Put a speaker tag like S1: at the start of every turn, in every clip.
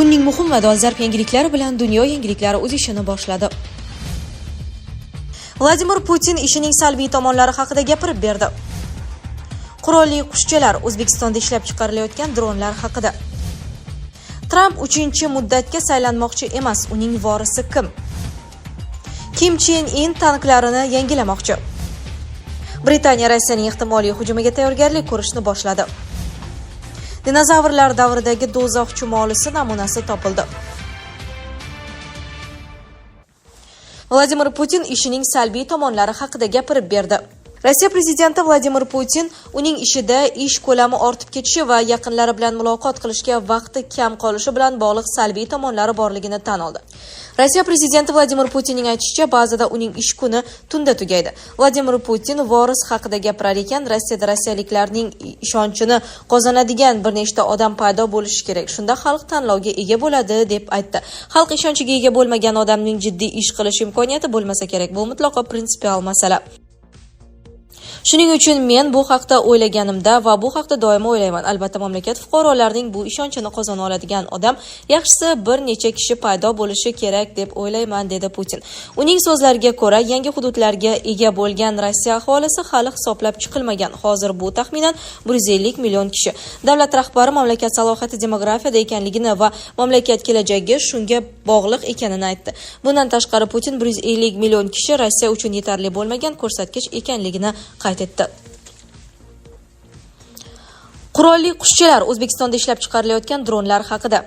S1: Kunning muhim va dolzarb yangiliklari bilan dunyo yangiliklari o'z ishini boshladi. Vladimir Putin ishining salbiy tomonlari haqida gapirib berdi. Qurolli kuchlar O'zbekistonda ishlab chiqarilayotgan dronlar haqida. Tramp 3-muddatga saylanmoqchi emas, uning vorisi kim? Kim Chen In tanklarini yangilamoqchi. Britaniya Rossiyaning ehtimoliy hujumiga tayyorgarlik ko'rishni boshladi. Dinozavrlar davridagi do'zax chumolisi namunasi topildi. Vladimir Putin ishining salbiy tomonlari haqida gapirib berdi. Rossiya prezidenti Vladimir Putin uning ishida ish ko'lami ortib ketishi va yaqinlari bilan muloqot qilishga vaqti kam qolishi bilan bog'liq salbiy tomonlari borligini tan oldi. Rossiya prezidenti Vladimir Putinning aytishicha, ba'zida uning ish kuni tunda tugaydi. Vladimir Putin voris haqida gapirar ekan, Rossiyada rossiyaliklarning ishonchini qozonadigan bir nechta odam paydo bo'lishi kerak. Shunda xalq tanlovga ega bo'ladi, deb aytdi. Xalq ishonchiga ega bo'lmagan odamning jiddiy ish qilish imkoniyati bo'lmasa kerak. Bu mutlaqo prinsipial masala. Shuning uchun men bu haqda o'ylaganimda va bu haqda doimo o'ylayman. Albatta, mamlakat fuqarolarining bu ishonchini qozona oladigan odam, yaxshisi bir necha kishi paydo bo'lishi kerak deb o'ylayman, dedi Putin. Uning so'zlariga ko'ra, yangi hududlarga ega bo'lgan Rossiya aholisi hali hisoblab chiqilmagan. Hozir bu taxminan 150 million kishi. Davlat rahbari mamlakat salohiyati demografiyada ekanligini va mamlakat kelajagi shunga bog'liq ekanini aytdi. Bundan tashqari Putin 150 million kishi Rossiya uchun yetarli bo'lmagan ko'rsatkich ekanligini qayd etdi. Qurolli kuchlar O'zbekistonda ishlab chiqarilayotgan dronlar haqida.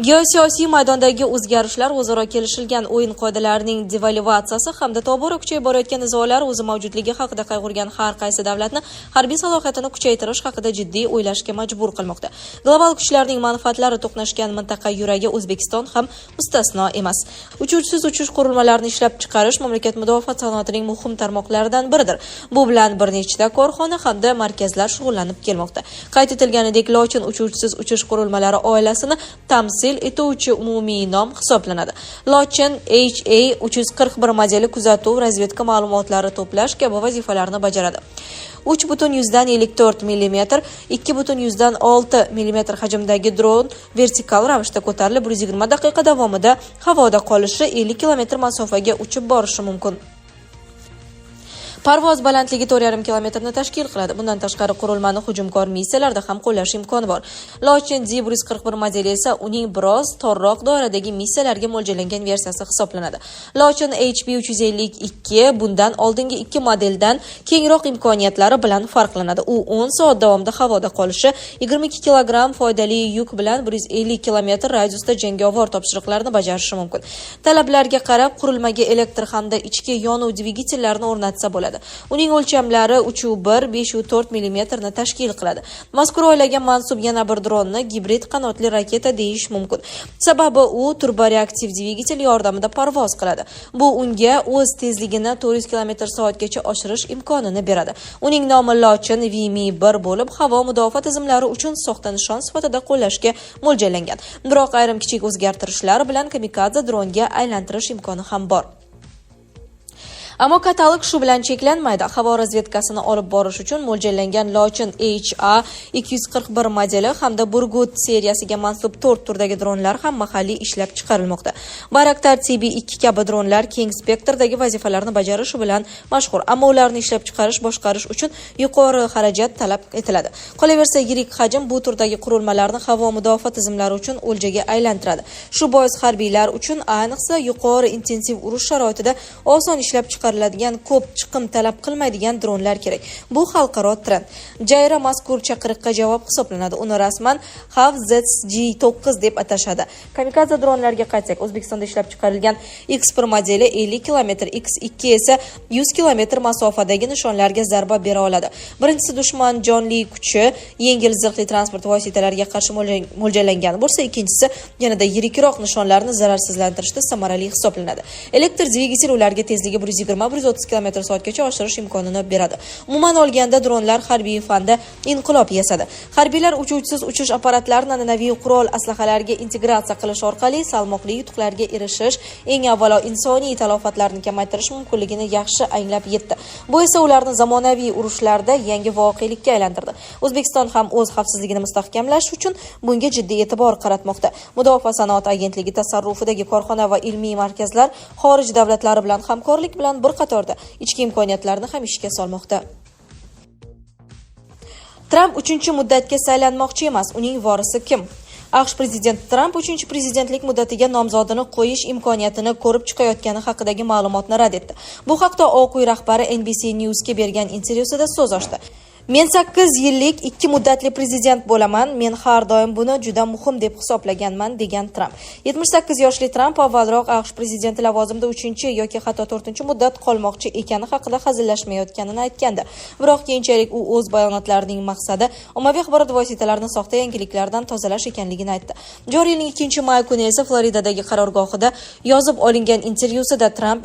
S1: Geosiyosiy maydondagi o'zgarishlar, o'zaro kelishilgan o'yin qoidalarining devalvatsiyasi hamda tobora kuchayib borayotgan nizolar o'zi mavjudligi haqida qayg'urgan har qaysi davlatni harbiy salohiyatini kuchaytirish haqida jiddiy o'ylashga majbur qilmoqda. Global kuchlarning manfaatlari to'qnashgan mintaqa yuragi O'zbekiston ham mustasno emas. Uchuvchisiz uchish qurilmalarini ishlab chiqarish mamlakat mudofaa sanoatining muhim tarmoqlaridan biridir. Bu bilan bir nechta korxona hamda markazlar shug'ullanib kelmoqda. Qayd etilganidek, Lochin uchuvchisiz uchish qurilmalari oilasini tamsil etuvchi umumiy nom hisoblanadi. Lochin HA-341 modeli kuzatuv, razvedka ma'lumotlari to'plash kabi vazifalarni bajaradi. 3.54 mm, 2.6 mm hajmdagi dron vertikal ravishda ko'tarilib, 120 daqiqa davomida havoda qolishi, 50 km masofaga uchib borishi mumkin. Parvoz balandligi 4,5 kilometrni tashkil qiladi. Bundan tashqari qurilmani hujumkor missiyalarda ham qo'llash imkoni bor. Lochin Z141 modeli esa uning biroz torroq doiradagi missiyalarga mo'ljallangan versiyasi hisoblanadi. Lochin HB352 bundan oldingi ikki modeldan kengroq imkoniyatlari bilan farqlanadi. U 10 soat davomida havoda qolishi, 22 kg foydali yuk bilan 150 km radiusda jangovar topshiriqlarni bajarishi mumkin. Talablarga qarab qurilmaga elektr hamda ichki yonuv dvigatellarini o'rnatsa bo'ladi. Uning o'lchamlari 3,1, 5,4 mm ni tashkil qiladi. Mazkur oilaga mansub yana bir dronni gibrid qanotli raketa deyish mumkin. Sababi u turboreaktiv dvigatel yordamida parvoz qiladi. Bu unga o'z tezligini 400 km/soatgacha oshirish imkonini beradi. Uning nomi Lochin VMI-1 bo'lib, havo mudofaa tizimlari uchun soxta nishon sifatida qo'llashga mo'ljallangan. Biroq ayrim kichik o'zgartirishlar bilan kamikadze dronga aylantirish imkoni ham bor. Ammo katalog shu bilan cheklanmaydi. Havo razvedkasini olib borish uchun mo'ljallangan Lochin HA-241 modeli hamda Burgut seriyasiga mansub 4 turdagi dronlar ham mahalliy ishlab chiqarilmoqda. Bayraktar TB2 kabi dronlar keng spektrdagi vazifalarni bajarishi bilan mashhur, ammo ularni ishlab chiqarish, boshqarish uchun yuqori xarajat talab etiladi. Qolaversa, yirik hajm bu turdagi qurilmalarni havo mudofaa tizimlari uchun o'ljaga aylantiradi. Shu bois harbiylar uchun, ayniqsa yuqori intensiv urush sharoitida oson ishlab chiqariladigan, ko'p chiqim talab qilmaydigan dronlar kerak. Bu xalqaro trend. Jayra mazkur chaqiriqqa javob hisoblanadi. Uni rasman HAVZG9 deb atashadi. Kamikadze dronlarga qaytsak, O'zbekistonda ishlab chiqarilgan X1 modeli 50 km, X2 esa 100 km masofadagi nishonlarga zarba bera oladi. Birinchisi dushman jonli kuchi yengil zirhli transport vositalariga qarshi mo'ljallangan bo'lsa, ikkinchisi yanada yirikroq nishonlarni zararsizlantirishda samarali hisoblanadi. Elektr dvigatel ularga tezligi 120 ko'rma 130 km/soatgacha oshirish imkonini beradi. Umuman olganda dronlar harbiy fanda inqilob yasadi. Harbiylar uchuvchisiz uchish apparatlarini an'anaviy qurol aslahalariga integratsiya qilish orqali salmoqli yutuqlarga erishish, eng avvalo insoniy talofatlarni kamaytirish mumkinligini yaxshi anglab yetdi. Bu esa ularni zamonaviy urushlarda yangi voqelikka aylantirdi. O'zbekiston ham o'z xavfsizligini mustahkamlash uchun bunga jiddiy e'tibor qaratmoqda. Mudofaa sanoat agentligi tasarrufidagi korxona va ilmiy markazlar xorij davlatlari bilan hamkorlik bilan bir qatorda ichki imkoniyatlarni ham ishga solmoqda. Tramp 3-muddatga saylanmoqchi emas, uning vorisi kim? AQSh prezidenti Tramp 3-prezidentlik muddatiga nomzodini qo'yish imkoniyatini ko'rib chiqayotgani haqidagi ma'lumotni rad etdi. Bu haqda Oq uy rahbari NBC News'ga bergan intervyusida so'z ochdi. Men 8 yillik 2 muddatli prezident bo'laman. Men har doim buni juda muhim deb hisoblaganman, degan Tramp. 78 yoshli Tramp avvalroq AQSh prezidenti lavozimida 3 yoki hatto 4-muddat qolmoqchi ekani haqida hazillashmayotganini aytgandi. Biroq keyinchalik u o'z bayonotlarining maqsadi ommaviy axborot vositalarini soxta yangiliklardan tozalash ekanligini aytdi. Joriy yilning 2-may kuni esa Floridadagi qarorgohida yozib olingan intervyusida Tramp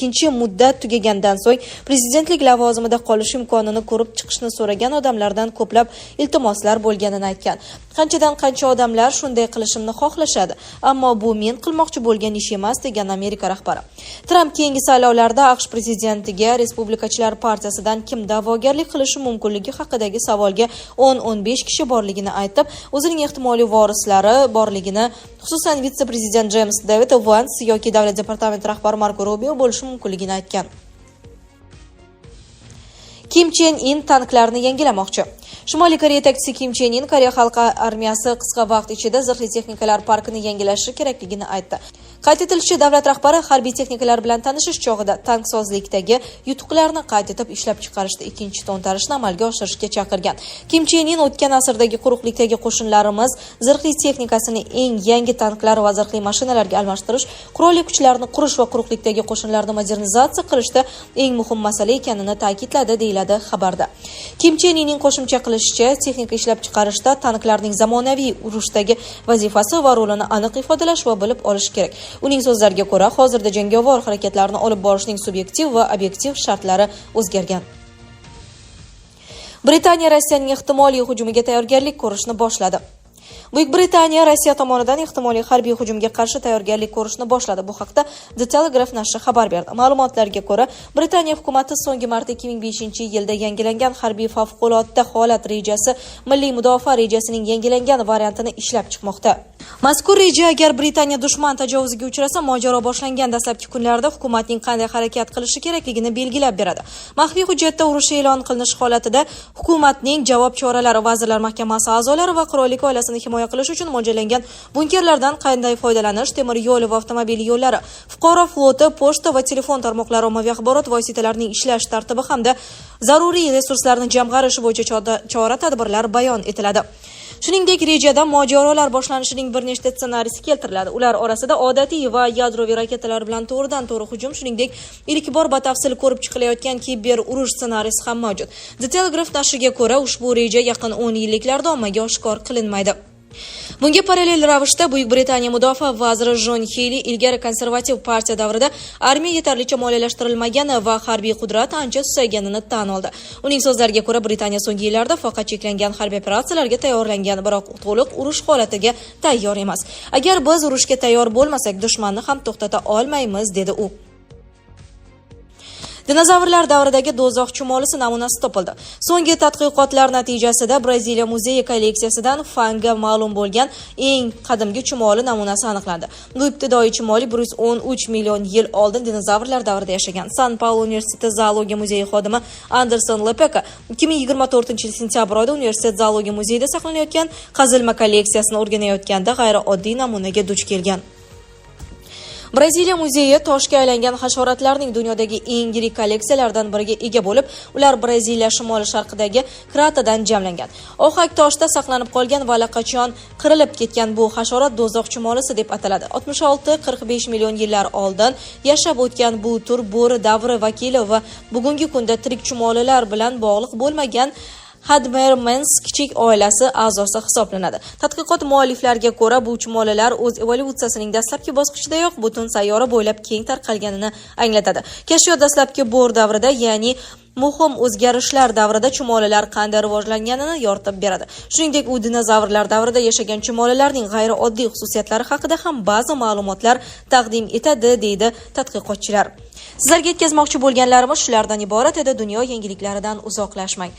S1: 2-muddat tugagandan so'ng prezidentlik lavozimida qolish imkonini ko'rib chiqishni so'ragan odamlardan ko'plab iltimoslar bo'lganini aytgan. Qancha odamlar shunday qilishimni xohlashadi, ammo bu men qilmoqchi bo'lgan ish emas, degan Amerika rahbari. Tramp keyingi saylovlarda AQSh prezidentiga Respublikachilar partiyasidan kim da'vogarlik qilishi mumkinligi haqidagi savolga 10-15 kishi borligini aytib, o'zining ehtimoliy vorislari borligini, xususan vitse-prezident James David Vance yoki davlat departamenti rahbari Marco Rubio bo'lishi mumkinligini aytgan. Kim Chen In tanklarni yangilamoqchi. Shimoliy Koreya yetakchisi Kim Chen In Koreya xalq armiyasi qisqa vaqt ichida zirhli texnikalar parkini yangilashi kerakligini aytdi. Qayd etilishicha, davlat rahbari harbiy texnikalar bilan tanishish chog'ida tanksozlikdagi yutuqlarni qayd etib ishlab chiqarishda ikkinchi to'ntarishni amalga oshirishga chaqirgan. Kim Chen In o'tgan asrdagi quruqlikdagi qo'shinlarimiz zirhli texnikasini eng yangi tanklar va zirhli mashinalarga almashtirish, qurolli kuchlarni qurish va quruqlikdagi qo'shinlarni modernizatsiya qilishda eng muhim masala ekanini ta'kidladi, deyiladi xabarda. Kim Chen Inning qo'shimcha qilishicha, texnika ishlab chiqarishda tanklarning zamonaviy urushdagi vazifasi va rolini aniq ifodalash va bilib olish kerak. Uning so'zlariga ko'ra, hozirda jangovar harakatlarni olib borishning subyektiv va obyektiv shartlari o'zgargan. Britaniya Rossiyaning ehtimoliy hujumiga tayyorgarlik ko'rishni boshladi. Buyuk Britaniya Rossiya tomonidan ehtimoliy harbiy hujumga qarshi tayyorgarlik ko'rishni boshladi. Bu haqda The Telegraph nashri xabar berdi. Ma'lumotlarga ko'ra, Britaniya hukumatı so'nggi marta 2005-yilda yangilangan harbiy favqulodda holat rejasi, milliy mudofaa rejasining yangilangan variantini ishlab chiqmoqda. Mazkur reja agar Britaniya dushman tajovuziga uchrasa, mojaro boshlangan dastlabki kunlarda hukumatning qanday harakat qilishi kerakligini belgilab beradi. Maxfiy hujjatda urush e'lon qilinishi holatida hukumatning javob choralari, Vazirlar Mahkamasi a'zolari va qirollik oilasini himoya qilish uchun mo'ljallangan bunkerlardan qanday foydalanish, temir yo'l va avtomobil yo'llari, fuqaro floti, pochta va telefon tarmoqlari, ommaviy axborot vositalarining ishlash tartibi hamda zaruriy resurslarni jamg'arish bo'yicha chora-tadbirlar bayon etiladi. Shuningdek, rejada mojarolar boshlanishining bir nechta ssenariysi keltiriladi. Ular orasida odatiy va yadroviy raketalar bilan to'g'ridan-to'g'ri hujum, shuningdek, ilk bor batafsil ko'rib chiqilayotgan kiber urush ssenariysi ham mavjud. The Telegraph nashriga ko'ra, ushbu reja yaqin 10 yilliklarda ommaga oshkor qilinmaydi. Bunga parallel ravishda Buyuk Britaniya mudofaa vaziri Jon Heyli ilgari konservativ partiya davrida armiya yetarlicha moliyalashtirilmagan va harbiy qudrat ancha susayganini tan oldi. Uning so'zlariga ko'ra, Britaniya so'nggi yillarda faqat cheklangan harbiy operatsiyalarga tayyorlangan, biroq to'liq urush holatiga tayyor emas. Agar biz urushga tayyor bo'lmasak, dushmanni ham to'xtata olmaymiz, dedi u. Dinozavrlar davridagi do'zax chumolisi namunasi topildi. So'nggi tadqiqotlar natijasida Braziliya muzeyi kolleksiyasidan fanga ma'lum bo'lgan eng qadimgi chumoli namunasi aniqlandi. Bu ibtidoiy chumoli 113 million yil oldin dinozavrlar davrida yashagan. San-Paulo universiteti zoologiya muzeyi xodimi Anderson Lepeka 2024-sentyabr oyida universitet zoologiya muzeyida saqlanayotgan qazilma kolleksiyasini o'rganayotganda g'ayrioddiy namunaga duch kelgan. Braziliya muzeyi toshga aylangan hasharotlarning dunyodagi eng yirik kolleksiyalaridan biriga ega bo'lib, ular Braziliya shimoli-sharqidagi Kratadan jamlangan. Ohak toshda saqlanib qolgan va allaqachon qirilib ketgan bu hasharot do'zax chumolisi deb ataladi. 66-45 million yillar oldin yashab o'tgan bu tur bo'ri davri vakili va bugungi kunda tirik chumolilar bilan bog'liq bo'lmagan Hadmermans kichik oilasi a'zosi hisoblanadi. Tadqiqot mualliflariga ko'ra, bu chumolilar o'z evolyutsiyasining dastlabki bosqichidayoq butun sayyora bo'ylab keng tarqalganini anglatadi. Kashfiyot dastlabki bo'r davrida, ya'ni muhim o'zgarishlar davrida chumolilar qanday rivojlanganini yoritib beradi. Shuningdek, u dinozavrlar davrida yashagan chumolilarning g'ayrioddiy xususiyatlari haqida ham ba'zi ma'lumotlar taqdim etadi, deydi tadqiqotchilar. Sizlarga yetkazmoqchi bo'lganlarimiz shulardan iborat edi. Dunyo yangiliklaridan uzoqlashmang.